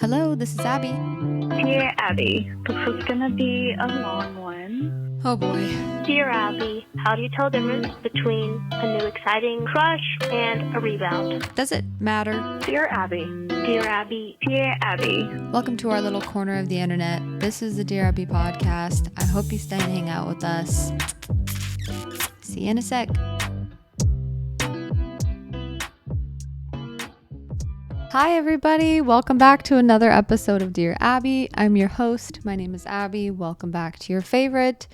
Hello, this is Abby. Dear Abbey, this is gonna be a long one. Oh boy. Dear Abbey, how do you tell the difference between a new exciting crush and a rebound? Does it matter? Dear Abbey. Dear Abbey. Dear Abbey. Welcome to our little corner of the internet. This is the Dear Abbey podcast. I hope you stay and hang out with us. See you in a sec. Hi everybody, welcome back to another episode of Dear Abbey. I'm your host. My name is Abby. Welcome back to your favorite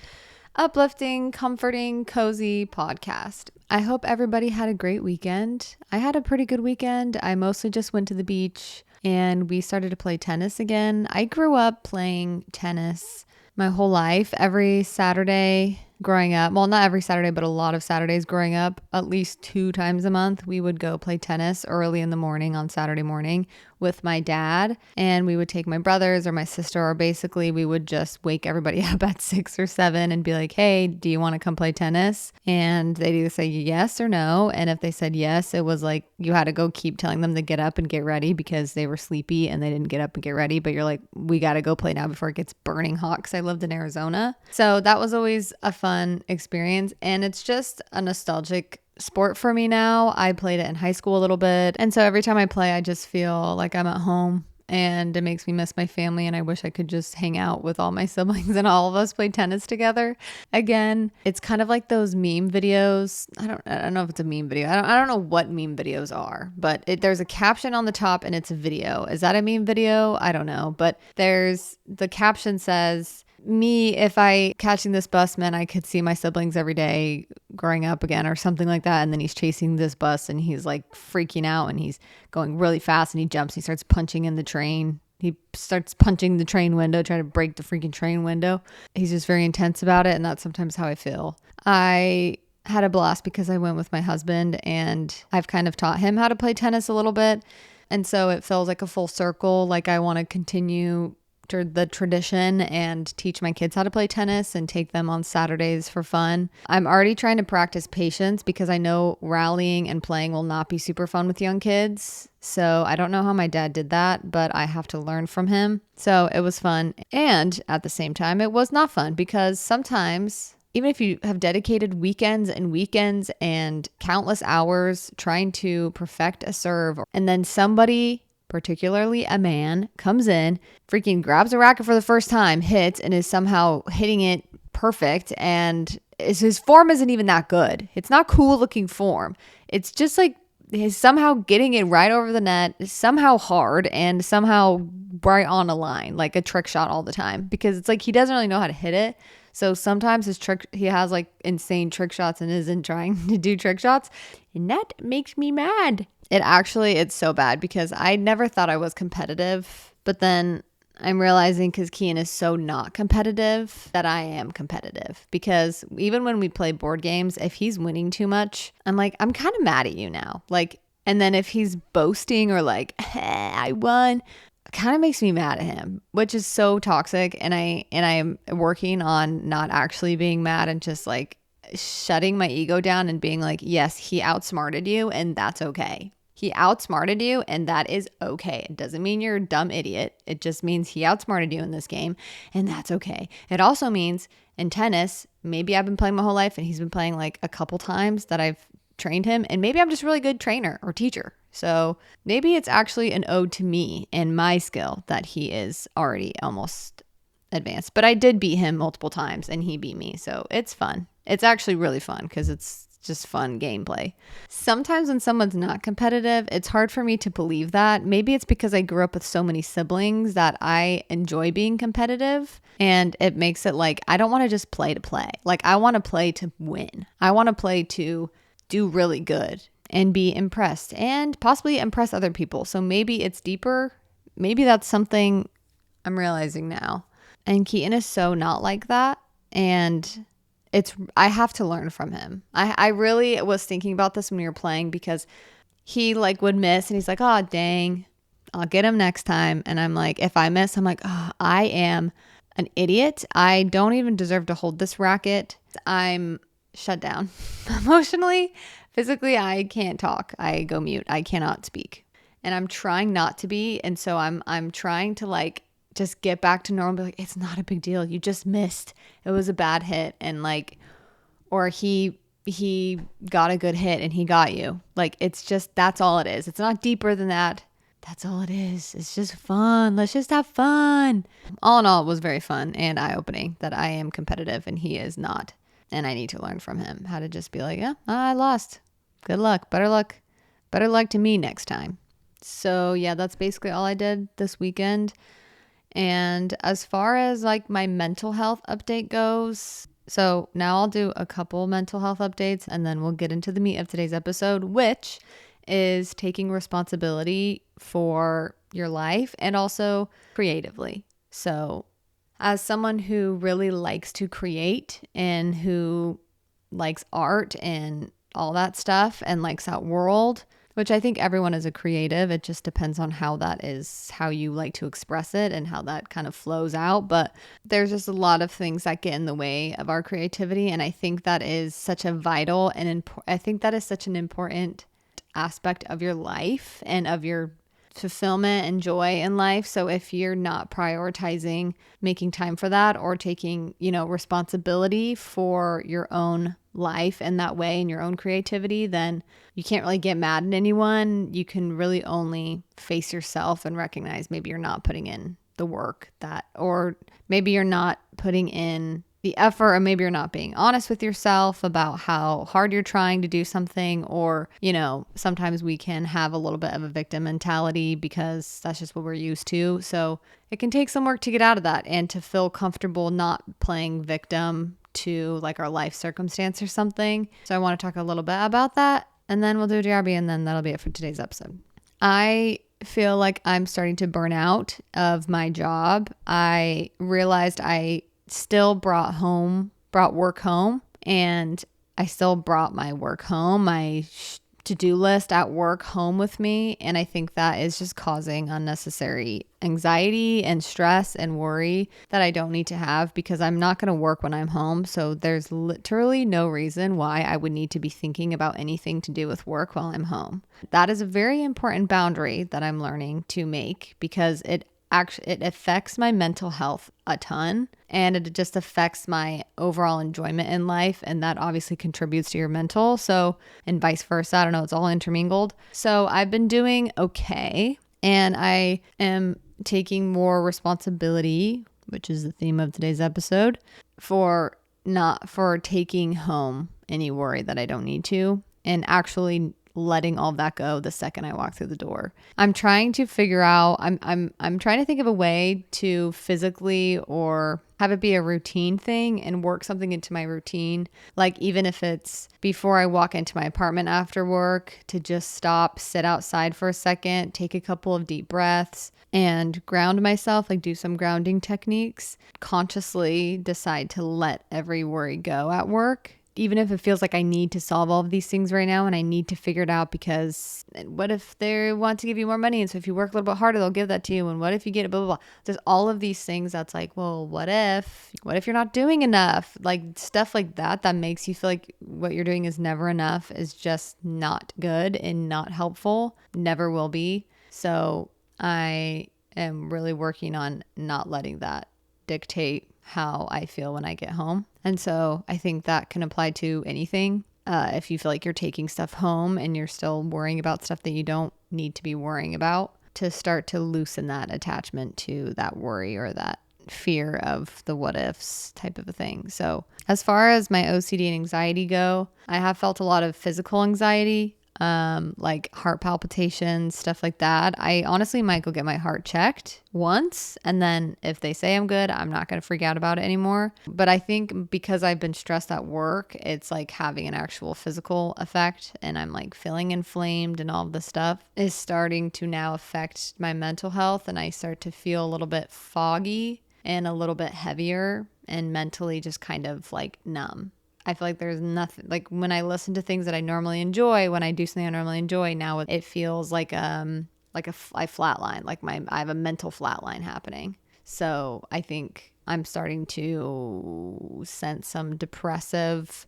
uplifting, comforting, cozy podcast. I hope everybody had a great weekend. I had a pretty good weekend. I mostly just went to the beach and we started to play tennis again. I grew up playing tennis my whole life. Every Saturday growing up, well, not every Saturday, but a lot of Saturdays growing up, at least 2 times a month, we would go play tennis early in the morning on Saturday morning with my dad. And we would take my brothers or my sister, or basically we would just wake everybody up at 6 or 7 and be like, hey, do you want to come play tennis? And they'd either say yes or no. And if they said yes, it was like you had to go keep telling them to get up and get ready because they were sleepy and they didn't get up and get ready. But you're like, we got to go play now before it gets burning hot, because I lived in Arizona. So that was always a fun experience, and it's just a nostalgic sport for me now. I played it in high school a little bit, and so every time I play I just feel like I'm at home, and it makes me miss my family, and I wish I could just hang out with all my siblings and all of us play tennis together again. It's kind of like those meme videos. I don't know if it's a meme video. I don't know what meme videos are, but there's a caption on the top and it's a video. Is that a meme video? I don't know, but the caption says, me, if I catching this bus meant I could see my siblings every day growing up again, or something like that. And then he's chasing this bus and he's like freaking out and he's going really fast and he jumps and he starts punching in the train. He starts punching the train window, trying to break the freaking train window. He's just very intense about it. And that's sometimes how I feel. I had a blast because I went with my husband and I've kind of taught him how to play tennis a little bit. And so it feels like a full circle. Like I want to continue the tradition and teach my kids how to play tennis and take them on Saturdays for fun. I'm already trying to practice patience because I know rallying and playing will not be super fun with young kids. So I don't know how my dad did that, but I have to learn from him. So it was fun. And at the same time, it was not fun because sometimes, even if you have dedicated weekends and countless hours trying to perfect a serve, and then somebody, particularly a man, comes in, freaking grabs a racket for the first time, hits, and is somehow hitting it perfect, and his form isn't even that good. It's not cool looking form. It's just like he's somehow getting it right over the net, somehow hard, and somehow right on a line, like a trick shot all the time, because it's like he doesn't really know how to hit it. So sometimes he has like insane trick shots and isn't trying to do trick shots, and that makes me mad. It's so bad because I never thought I was competitive, but then I'm realizing, because Kian is so not competitive, that I am competitive. Because even when we play board games, if he's winning too much, I'm like, I'm kind of mad at you now. Like, and then if he's boasting or like, hey, I won, it kind of makes me mad at him, which is so toxic. And I am working on not actually being mad and just like shutting my ego down and being like, yes, he outsmarted you and that's okay. He outsmarted you and that is okay. It doesn't mean you're a dumb idiot. It just means he outsmarted you in this game and that's okay. It also means in tennis, maybe I've been playing my whole life and he's been playing like a couple times that I've trained him, and maybe I'm just a really good trainer or teacher. So maybe it's actually an ode to me and my skill that he is already almost advanced. But I did beat him multiple times and he beat me. So it's fun. It's actually really fun because it's just fun gameplay. Sometimes when someone's not competitive, it's hard for me to believe that. Maybe it's because I grew up with so many siblings that I enjoy being competitive, and it makes it like I don't want to just play to play. Like I want to play to win. I want to play to do really good and be impressed and possibly impress other people. So maybe it's deeper. Maybe that's something I'm realizing now. And Keaton is so not like that. And I have to learn from him. I really was thinking about this when we were playing, because he like would miss and he's like, oh, dang, I'll get him next time. And I'm like, if I miss, I'm like, oh, I am an idiot. I don't even deserve to hold this racket. I'm shut down emotionally. Physically, I can't talk. I go mute. I cannot speak. and I'm trying not to be. And so I'm trying to like just get back to normal, be like, it's not a big deal. You just missed. It was a bad hit. And like, or he got a good hit and he got you. Like, it's just, that's all it is. It's not deeper than that. That's all it is. It's just fun. Let's just have fun. All in all, it was very fun and eye-opening that I am competitive and he is not. And I need to learn from him how to just be like, yeah, I lost. Good luck. Better luck. Better luck to me next time. So yeah, that's basically all I did this weekend. And as far as like my mental health update goes, so now I'll do a couple mental health updates and then we'll get into the meat of today's episode, which is taking responsibility for your life and also creatively. So as someone who really likes to create and who likes art and all that stuff and likes that world, which I think everyone is a creative. It just depends on how that is, how you like to express it and how that kind of flows out. But there's just a lot of things that get in the way of our creativity. And I think that is such a vital and I think that is such an important aspect of your life and of your fulfillment and joy in life. So if you're not prioritizing making time for that or taking, responsibility for your own life in that way and your own creativity, then you can't really get mad at anyone. You can really only face yourself and recognize maybe you're not putting in the work or maybe you're not putting in the effort, or maybe you're not being honest with yourself about how hard you're trying to do something, or, sometimes we can have a little bit of a victim mentality because that's just what we're used to. So it can take some work to get out of that and to feel comfortable not playing victim to like our life circumstance or something. So I want to talk a little bit about that, and then we'll do Dear Abbey, and then that'll be it for today's episode. I feel like I'm starting to burn out of my job. I realized I still brought work home, and I still brought my work home, my to-do list at work home with me. And I think that is just causing unnecessary anxiety and stress and worry that I don't need to have, because I'm not going to work when I'm home. So there's literally no reason why I would need to be thinking about anything to do with work while I'm home. That is a very important boundary that I'm learning to make, because it affects my mental health a ton, and it just affects my overall enjoyment in life. And that obviously contributes to your mental. So, and vice versa. I don't know. It's all intermingled. So I've been doing okay, and I am taking more responsibility, which is the theme of today's episode, for taking home any worry that I don't need to, and actually letting all of that go the second I walk through the door. I'm trying to figure out, I'm trying to think of a way to physically or have it be a routine thing and work something into my routine. Like even if it's before I walk into my apartment after work, to just stop, sit outside for a second, take a couple of deep breaths and ground myself, like do some grounding techniques, consciously decide to let every worry go at work. Even if it feels like I need to solve all of these things right now and I need to figure it out, because what if they want to give you more money? And so if you work a little bit harder, they'll give that to you. And what if you get it, blah, blah, blah. There's all of these things that's like, well, what if you're not doing enough? Like stuff like that makes you feel like what you're doing is never enough, is just not good and not helpful, never will be. So I am really working on not letting that dictate how I feel when I get home. And so I think that can apply to anything. If you feel like you're taking stuff home and you're still worrying about stuff that you don't need to be worrying about, to start to loosen that attachment to that worry or that fear of the what ifs type of a thing. So as far as my OCD and anxiety go, I have felt a lot of physical anxiety, like heart palpitations, stuff like that. I honestly might go get my heart checked once, and then if they say I'm good, I'm not going to freak out about it anymore. But I think because I've been stressed at work, it's like having an actual physical effect, and I'm like feeling inflamed, and all of this stuff is starting to now affect my mental health, and I start to feel a little bit foggy and a little bit heavier and mentally just kind of like numb. I feel like there's nothing, like when I listen to things that I normally enjoy, when I do something I normally enjoy, now it feels like I flatline, like I have a mental flatline happening. So I think I'm starting to sense some depressive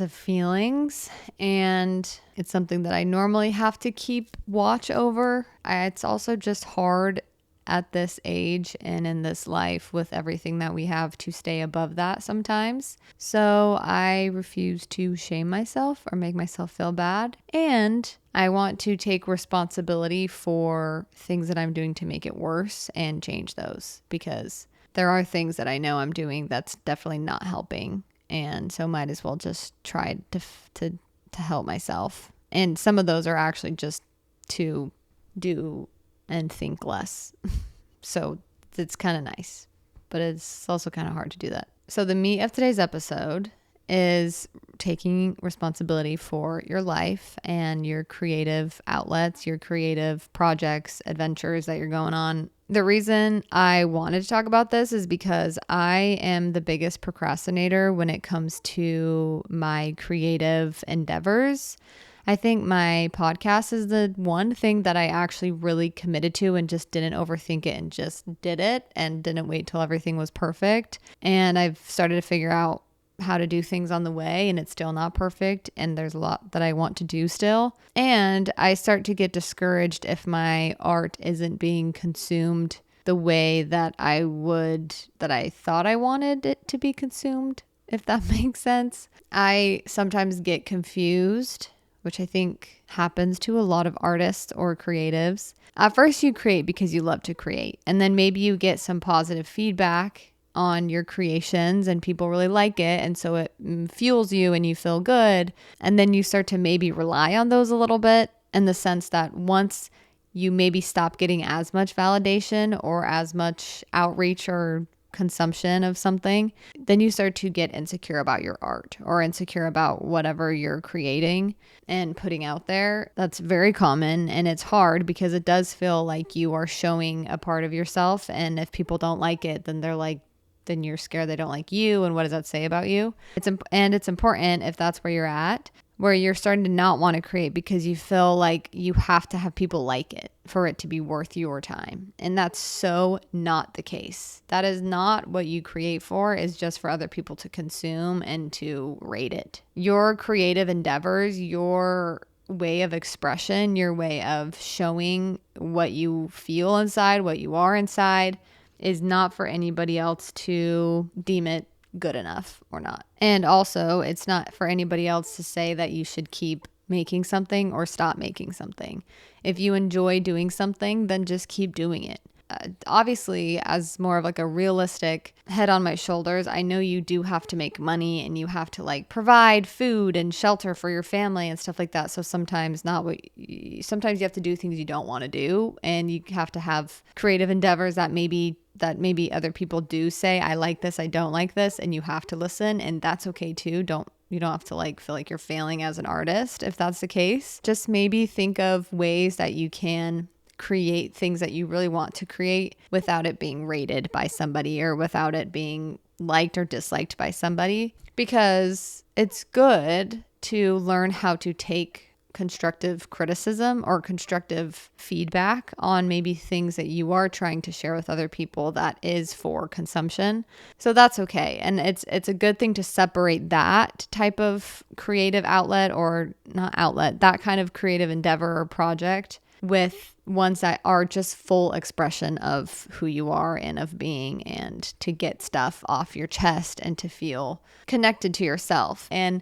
feelings, and it's something that I normally have to keep watch over. It's also just hard at this age and in this life with everything that we have to stay above that sometimes. So I refuse to shame myself or make myself feel bad. And I want to take responsibility for things that I'm doing to make it worse and change those, because there are things that I know I'm doing that's definitely not helping. And so might as well just try to help myself. And some of those are actually just to do and think less. So it's kind of nice, but it's also kind of hard to do that. So the meat of today's episode is taking responsibility for your life and your creative outlets, your creative projects, adventures that you're going on. The reason I wanted to talk about this is because I am the biggest procrastinator when it comes to my creative endeavors. I think my podcast is the one thing that I actually really committed to and just didn't overthink it and just did it and didn't wait till everything was perfect. And I've started to figure out how to do things on the way, and it's still not perfect, and there's a lot that I want to do still. And I start to get discouraged if my art isn't being consumed the way that I thought I wanted it to be consumed, if that makes sense. I sometimes get confused, which I think happens to a lot of artists or creatives. At first you create because you love to create, and then maybe you get some positive feedback on your creations and people really like it, and so it fuels you and you feel good, and then you start to maybe rely on those a little bit, in the sense that once you maybe stop getting as much validation or as much outreach or consumption of something, then you start to get insecure about your art or insecure about whatever you're creating and putting out there. That's very common, and it's hard because it does feel like you are showing a part of yourself, and if people don't like it, then they're like, then you're scared they don't like you, and what does that say about you? It's important, if that's where you're at, where you're starting to not want to create because you feel like you have to have people like it for it to be worth your time. And that's so not the case. That is not what you create for, is just for other people to consume and to rate it. Your creative endeavors, your way of expression, your way of showing what you feel inside, what you are inside, is not for anybody else to deem it good enough or not. And also, it's not for anybody else to say that you should keep making something or stop making something. If you enjoy doing something, then just keep doing it. Obviously, as more of like a realistic head on my shoulders, I know you do have to make money and you have to like provide food and shelter for your family and stuff like that. So sometimes sometimes you have to do things you don't want to do, and you have to have creative endeavors that maybe other people do say, I like this, I don't like this, and you have to listen, and that's okay too. You don't have to like feel like you're failing as an artist if that's the case. Just maybe think of ways that you can create things that you really want to create without it being rated by somebody or without it being liked or disliked by somebody, because it's good to learn how to take constructive criticism or constructive feedback on maybe things that you are trying to share with other people that is for consumption. So that's okay. And it's a good thing to separate that type of creative outlet, or not outlet, that kind of creative endeavor or project, with ones that are just full expression of who you are and of being, and to get stuff off your chest and to feel connected to yourself and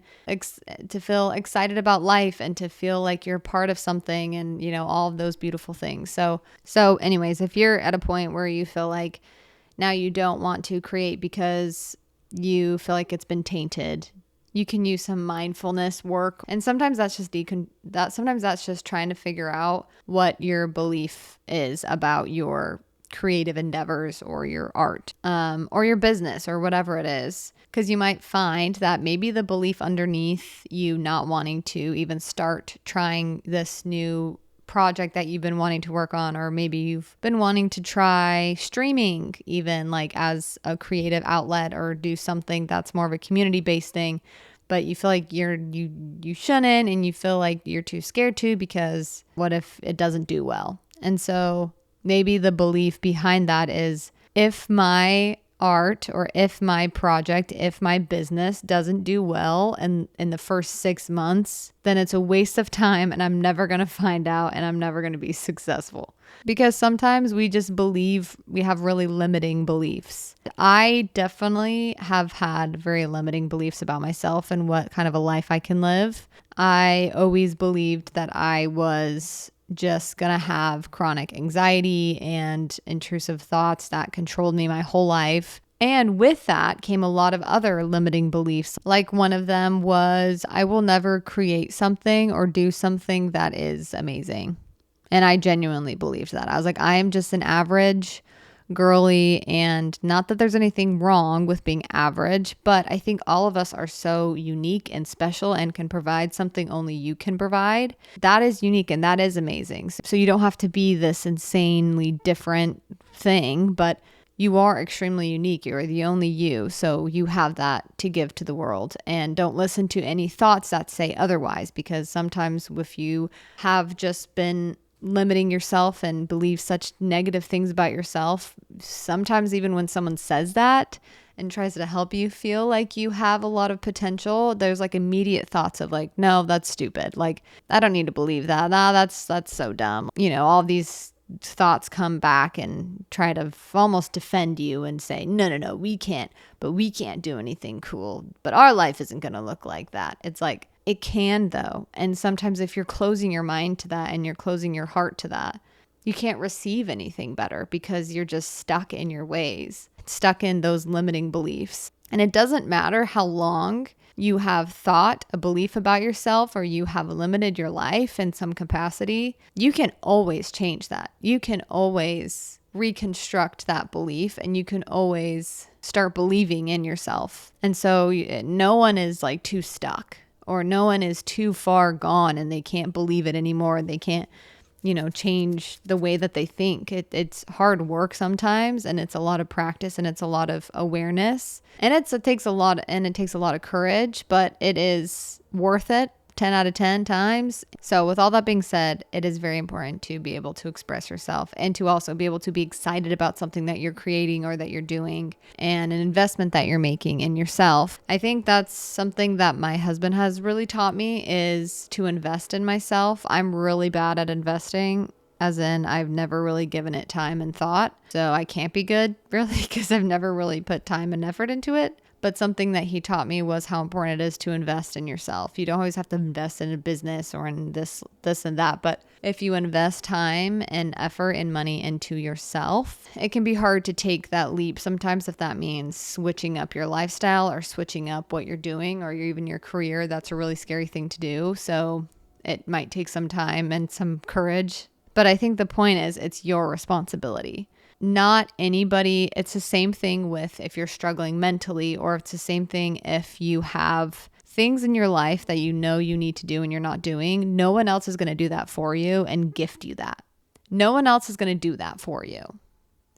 to feel excited about life and to feel like you're part of something, and all of those beautiful things. So anyways, if you're at a point where you feel like now you don't want to create because you feel like it's been tainted, you can use some mindfulness work. And sometimes that's just trying to figure out what your belief is about your creative endeavors or your art, or your business or whatever it is. Because you might find that maybe the belief underneath you not wanting to even start trying this new project that you've been wanting to work on, or maybe you've been wanting to try streaming even like as a creative outlet, or do something that's more of a community-based thing, but you feel like you shouldn't, and you feel like you're too scared to, because what if it doesn't do well? And so maybe the belief behind that is, if my art or if my project, if my business doesn't do well and in the first 6 months, then it's a waste of time and I'm never going to find out and I'm never going to be successful. Because sometimes we just believe we have really limiting beliefs. I definitely have had very limiting beliefs about myself and what kind of a life I can live. I always believed that I was just gonna have chronic anxiety and intrusive thoughts that controlled me my whole life. And with that came a lot of other limiting beliefs. Like one of them was, I will never create something or do something that is amazing. And I genuinely believed that. I was like, I am just an average girly, and not that there's anything wrong with being average, but I think all of us are so unique and special and can provide something only you can provide. That is unique and that is amazing. So you don't have to be this insanely different thing, but you are extremely unique. You're the only you. So you have that to give to the world. And don't listen to any thoughts that say otherwise, because sometimes if you have just been limiting yourself and believe such negative things about yourself, sometimes even when someone says that and tries to help you feel like you have a lot of potential, there's like immediate thoughts of like, no, that's stupid. Like, I don't need to believe that. Nah, that's so dumb. You know, all these thoughts come back and try to almost defend you and say, no, we can't do anything cool. But our life isn't going to look like that. It's like, it can though. And sometimes if you're closing your mind to that and you're closing your heart to that, you can't receive anything better because you're just stuck in your ways, stuck in those limiting beliefs. And it doesn't matter how long you have thought a belief about yourself or you have limited your life in some capacity, you can always change that. You can always reconstruct that belief and you can always start believing in yourself. And so no one is like too stuck, or no one is too far gone and they can't believe it anymore. They can't, change the way that they think. It's hard work sometimes, and it's a lot of practice, and it's a lot of awareness, and it takes a lot of courage, but it is worth it 10 out of 10 times. So with all that being said, it is very important to be able to express yourself and to also be able to be excited about something that you're creating or that you're doing and an investment that you're making in yourself. I think that's something that my husband has really taught me, is to invest in myself. I'm really bad at investing, as in I've never really given it time and thought. So I can't be good really because I've never really put time and effort into it. But something that he taught me was how important it is to invest in yourself. You don't always have to invest in a business or in this and that. But if you invest time and effort and money into yourself, it can be hard to take that leap. Sometimes if that means switching up your lifestyle or switching up what you're doing or even your career, that's a really scary thing to do. So it might take some time and some courage. But I think the point is it's your responsibility. Not anybody. It's the same thing with if you're struggling mentally, or it's the same thing if you have things in your life that you know you need to do and you're not doing. No one else is going to do that for you and gift you that. No one else is going to do that for you.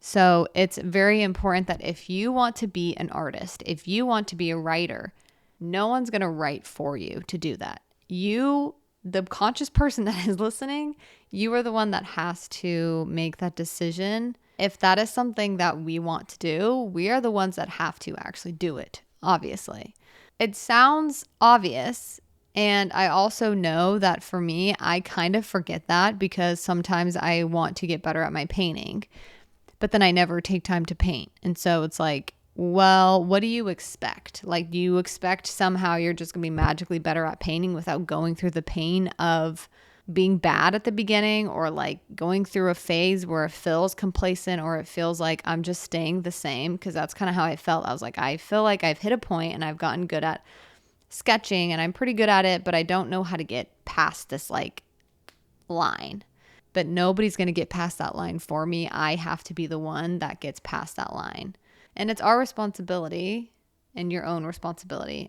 So it's very important that if you want to be an artist, if you want to be a writer, no one's going to write for you to do that. You, the conscious person that is listening, you are the one that has to make that decision. If that is something that we want to do, we are the ones that have to actually do it, obviously. It sounds obvious, and I also know that for me, I kind of forget that because sometimes I want to get better at my painting, but then I never take time to paint. And so it's like, well, what do you expect? Like, do you expect somehow you're just going to be magically better at painting without going through the pain of being bad at the beginning, or like going through a phase where it feels complacent or it feels like I'm just staying the same? Because that's kind of how I felt. I was like, I feel like I've hit a point and I've gotten good at sketching and I'm pretty good at it, but I don't know how to get past this like line. But nobody's going to get past that line for me. I have to be the one that gets past that line. And it's our responsibility, and your own responsibility,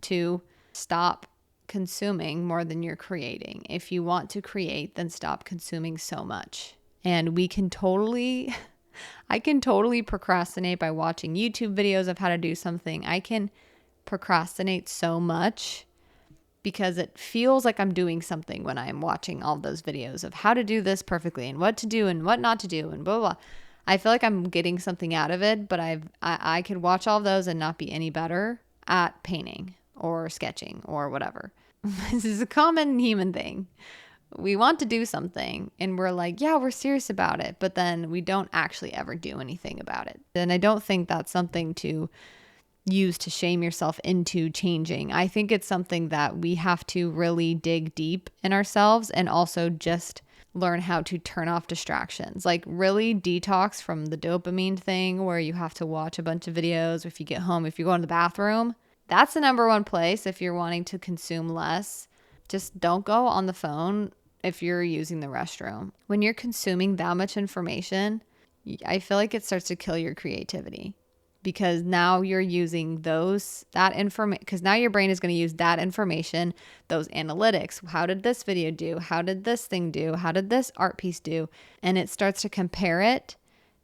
to stop consuming more than you're creating. If you want to create, then stop consuming so much. And I can totally procrastinate by watching YouTube videos of how to do something. I can procrastinate so much because it feels like I'm doing something when I'm watching all those videos of how to do this perfectly and what to do and what not to do and blah, blah. I feel like I'm getting something out of it, but I could watch all of those and not be any better at painting or sketching or whatever. This is a common human thing. We want to do something and we're like, yeah, we're serious about it, but then we don't actually ever do anything about it. And I don't think that's something to use to shame yourself into changing. I think it's something that we have to really dig deep in ourselves and also just learn how to turn off distractions. Like really detox from the dopamine thing where you have to watch a bunch of videos. If you get home, if you go in the bathroom, that's the number one place if you're wanting to consume less. Just don't go on the phone if you're using the restroom. When you're consuming that much information, I feel like it starts to kill your creativity. Because now you're using that information, because now your brain is going to use that information, those analytics. How did this video do? How did this thing do? How did this art piece do? And it starts to compare it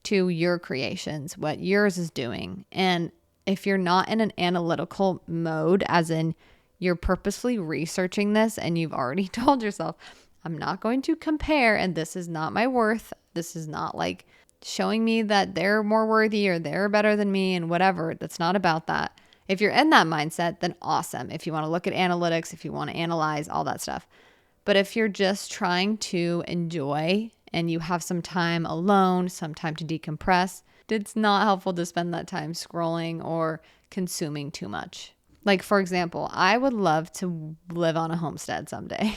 to your creations, what yours is doing. And if you're not in an analytical mode, as in you're purposefully researching this and you've already told yourself, I'm not going to compare and this is not my worth. This is not like showing me that they're more worthy or they're better than me and whatever. That's not about that. If you're in that mindset, then awesome. If you want to look at analytics, if you want to analyze all that stuff. But if you're just trying to enjoy and you have some time alone, some time to decompress, it's not helpful to spend that time scrolling or consuming too much. Like, for example, I would love to live on a homestead someday.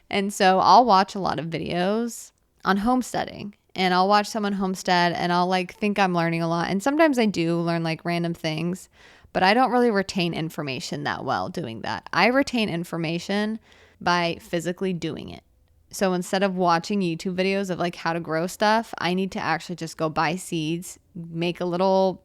And so I'll watch a lot of videos on homesteading. And I'll watch someone homestead and I'll like think I'm learning a lot. And sometimes I do learn like random things, but I don't really retain information that well doing that. I retain information by physically doing it. So instead of watching YouTube videos of like how to grow stuff, I need to actually just go buy seeds, make a little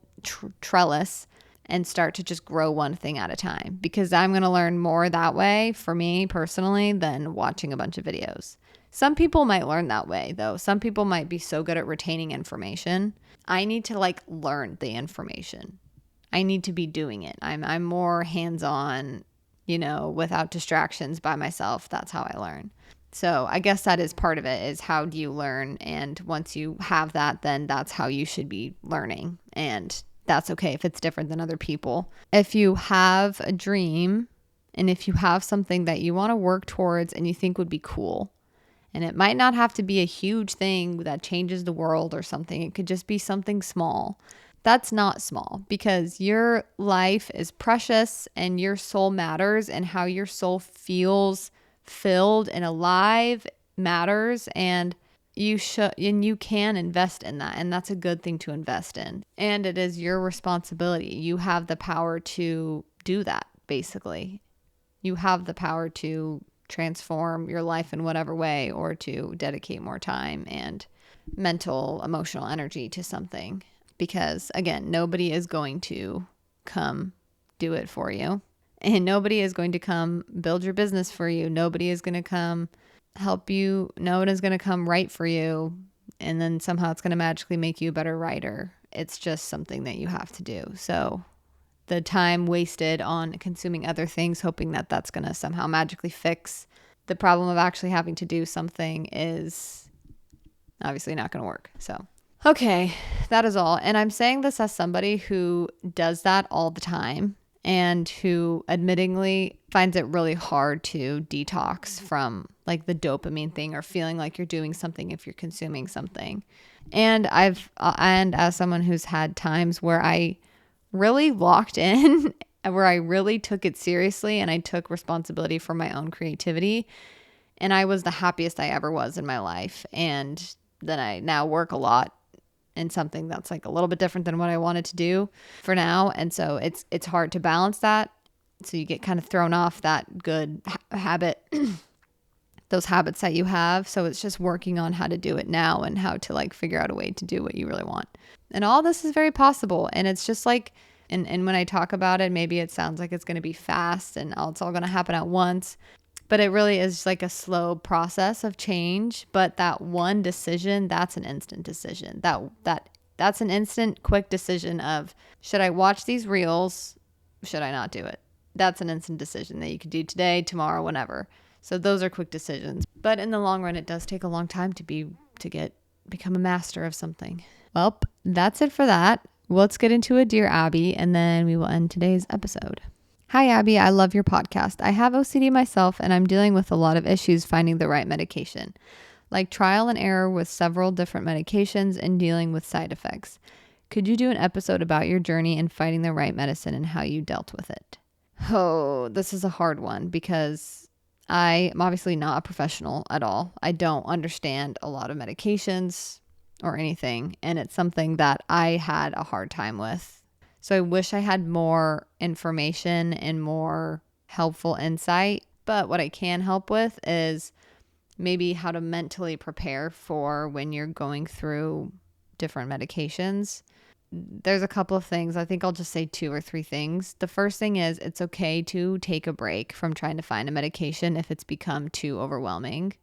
trellis and start to just grow one thing at a time, because I'm going to learn more that way for me personally than watching a bunch of videos. Some people might learn that way though. Some people might be so good at retaining information. I need to like learn the information. I need to be doing it. I'm more hands-on, without distractions by myself. That's how I learn. So I guess that is part of it, is how do you learn? And once you have that, then that's how you should be learning. And that's okay if it's different than other people. If you have a dream and if you have something that you want to work towards and you think would be cool, and it might not have to be a huge thing that changes the world or something. It could just be something small. That's not small, because your life is precious and your soul matters, and how your soul feels filled and alive matters, and you can invest in that, and that's a good thing to invest in. And it is your responsibility. You have the power to do that, basically. You have the power to transform your life in whatever way, or to dedicate more time and mental, emotional energy to something. Because again, nobody is going to come do it for you, and nobody is going to come build your business for you. Nobody is going to come help you. No one is going to come write for you, and then somehow it's going to magically make you a better writer. It's just something that you have to do. So the time wasted on consuming other things, hoping that that's going to somehow magically fix the problem of actually having to do something, is obviously not going to work. So, okay, that is all. And I'm saying this as somebody who does that all the time and who admittingly finds it really hard to detox from like the dopamine thing, or feeling like you're doing something if you're consuming something. And and as someone who's had times where I really locked in, where I really took it seriously and I took responsibility for my own creativity, and I was the happiest I ever was in my life. And then I now work a lot in something that's like a little bit different than what I wanted to do for now. And so it's hard to balance that. So you get kind of thrown off that good habit, those habits that you have. So it's just working on how to do it now and how to like figure out a way to do what you really want. And all this is very possible. And it's just like, and when I talk about it, maybe it sounds like it's going to be fast and it's all going to happen at once. But it really is like a slow process of change. But that one decision, that's an instant decision. That's an instant, quick decision of, should I watch these reels? Should I not do it? That's an instant decision that you could do today, tomorrow, whenever. So those are quick decisions. But in the long run, it does take a long time to get become a master of something. Well, that's it for that. Let's get into a Dear Abbey, and then we will end today's episode. Hi, Abby. I love your podcast. I have OCD myself, and I'm dealing with a lot of issues finding the right medication, like trial and error with several different medications and dealing with side effects. Could you do an episode about your journey in finding the right medicine and how you dealt with it? Oh, this is a hard one because I am obviously not a professional at all. I don't understand a lot of medications or anything, and it's something that I had a hard time with. So I wish I had more information and more helpful insight, but what I can help with is maybe how to mentally prepare for when you're going through different medications. There's a couple of things. I think I'll just say 2 or 3 things. The first thing is it's okay to take a break from trying to find a medication if it's become too overwhelming.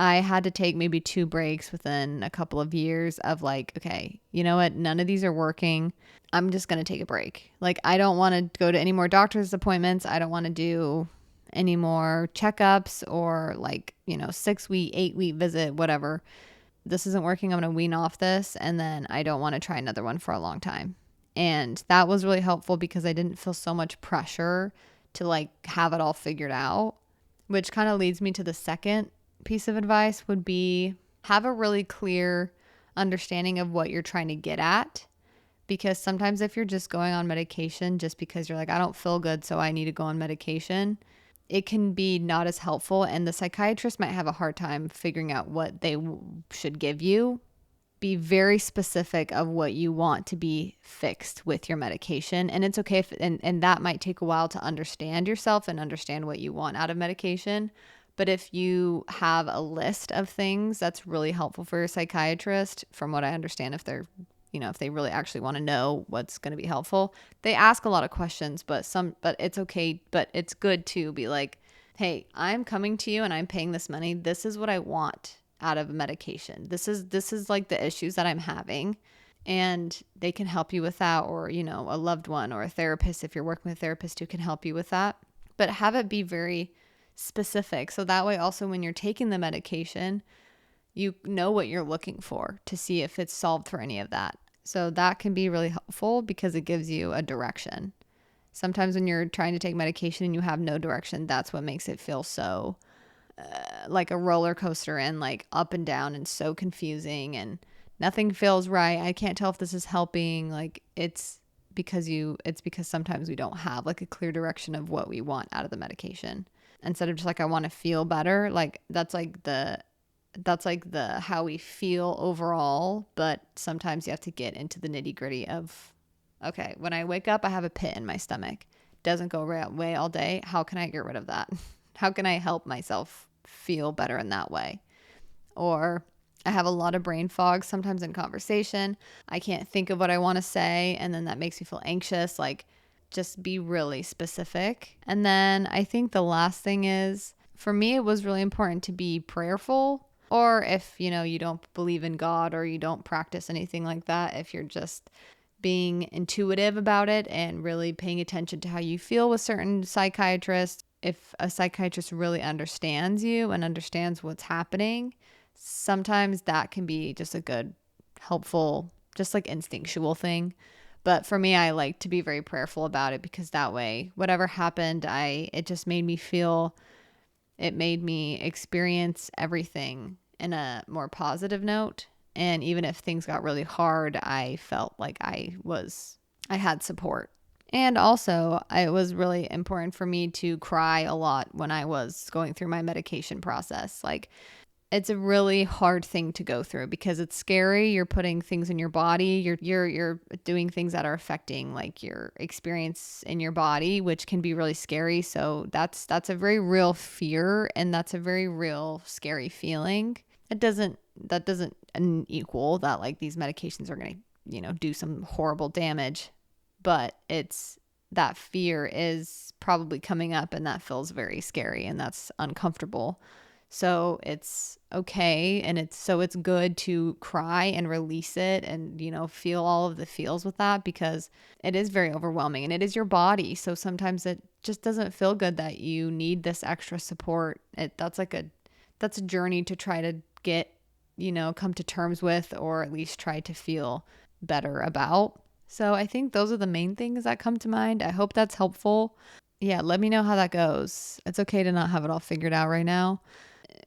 I had to take maybe 2 breaks within a couple of years of like, okay, you know what? None of these are working. I'm just going to take a break. Like, I don't want to go to any more doctor's appointments. I don't want to do any more checkups or 6-week, 8-week visit, whatever. This isn't working. I'm going to wean off this. And then I don't want to try another one for a long time. And that was really helpful because I didn't feel so much pressure to have it all figured out, which kind of leads me to the second piece of advice would be have a really clear understanding of what you're trying to get at. Because sometimes if you're just going on medication just because you're like, I don't feel good, so I need to go on medication, it can be not as helpful. And the psychiatrist might have a hard time figuring out what they should give you. Be very specific of what you want to be fixed with your medication. And it's okay and that might take a while to understand yourself and understand what you want out of medication. But if you have a list of things, that's really helpful for your psychiatrist. From what I understand, if they really actually want to know what's going to be helpful, they ask a lot of questions, but it's okay. But it's good to be like, hey, I'm coming to you and I'm paying this money. This is what I want out of a medication. This is like the issues that I'm having, and they can help you with that, or, a loved one or a therapist, if you're working with a therapist who can help you with that. But have it be very specific. So that way also when you're taking the medication, you know what you're looking for to see if it's solved for any of that. So that can be really helpful because it gives you a direction. Sometimes when you're trying to take medication and you have no direction, that's what makes it feel so like a roller coaster and like up and down and so confusing and nothing feels right. I can't tell if this is helping. Like it's because sometimes we don't have like a clear direction of what we want out of the medication. Instead of just like, I want to feel better. Like that's like the how we feel overall. But sometimes you have to get into the nitty gritty of, okay, when I wake up, I have a pit in my stomach. Doesn't go away all day. How can I get rid of that? How can I help myself feel better in that way? Or I have a lot of brain fog sometimes in conversation. I can't think of what I want to say. And then that makes me feel anxious. Like, just be really specific. And then I think the last thing is, for me, it was really important to be prayerful. Or if, you don't believe in God or you don't practice anything like that, if you're just being intuitive about it and really paying attention to how you feel with certain psychiatrists, if a psychiatrist really understands you and understands what's happening, sometimes that can be just a good, helpful, just like instinctual thing. But for me, I like to be very prayerful about it because that way, whatever happened, it just made me feel, it made me experience everything in a more positive note. And even if things got really hard, I felt like I had support. And also, it was really important for me to cry a lot when I was going through my medication process. Like, it's a really hard thing to go through because it's scary. You're putting things in your body. You're doing things that are affecting like your experience in your body, which can be really scary. So that's a very real fear, and that's a very real scary feeling. That doesn't equal that like these medications are going to, do some horrible damage, but that fear is probably coming up, and that feels very scary, and that's uncomfortable. So it's okay. And it's good to cry and release it and, feel all of the feels with that, because it is very overwhelming and it is your body. So sometimes it just doesn't feel good that you need this extra support. That's a journey to try to get come to terms with, or at least try to feel better about. So I think those are the main things that come to mind. I hope that's helpful. Yeah, let me know how that goes. It's okay to not have it all figured out right now.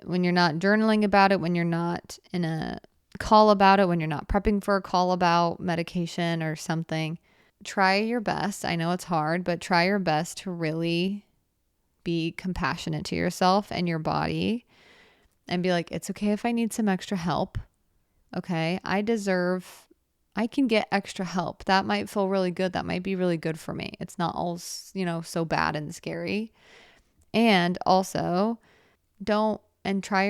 When you're not journaling about it, when you're not in a call about it, when you're not prepping for a call about medication or something, try your best. I know it's hard, but try your best to really be compassionate to yourself and your body and be like, it's okay if I need some extra help. Okay, I can get extra help. That might feel really good. That might be really good for me. It's not all, so bad and scary. And also try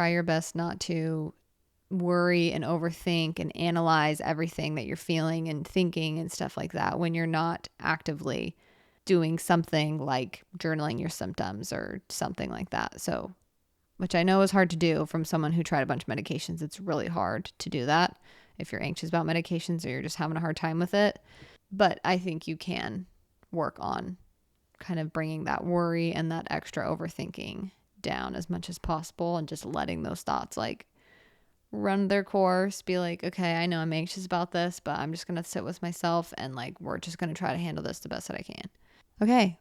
your best not to worry and overthink and analyze everything that you're feeling and thinking and stuff like that when you're not actively doing something like journaling your symptoms or something like that. So, which I know is hard to do from someone who tried a bunch of medications. It's really hard to do that if you're anxious about medications or you're just having a hard time with it. But I think you can work on kind of bringing that worry and that extra overthinking down as much as possible and just letting those thoughts like run their course. Be like, okay, I know I'm anxious about this, but I'm just going to sit with myself and like, we're just going to try to handle this the best that I can. Okay.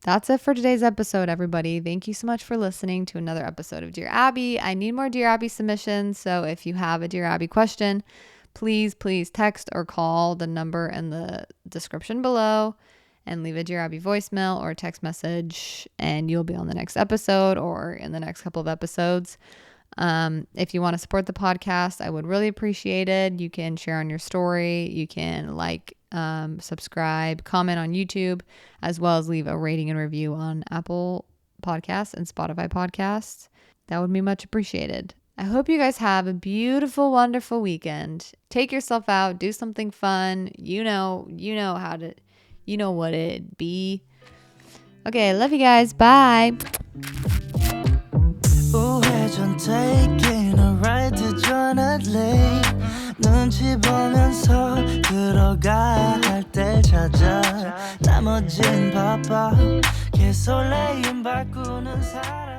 That's it for today's episode, everybody. Thank you so much for listening to another episode of Dear Abbey. I need more Dear Abbey submissions. So if you have a Dear Abbey question, please text or call the number in the description below and leave a Dear Abbey voicemail or text message, and you'll be on the next episode or in the next couple of episodes. If you want to support the podcast, I would really appreciate it. You can share on your story. You can subscribe, comment on YouTube, as well as leave a rating and review on Apple Podcasts and Spotify Podcasts. That would be much appreciated. I hope you guys have a beautiful, wonderful weekend. Take yourself out, do something fun. You know what it'd be. Okay, love you guys. Bye. 우회전 taking a ride to journey 눈치 보면서 들어가야 할 때 찾아 나머진 바빠 개설레임 바꾸는 사람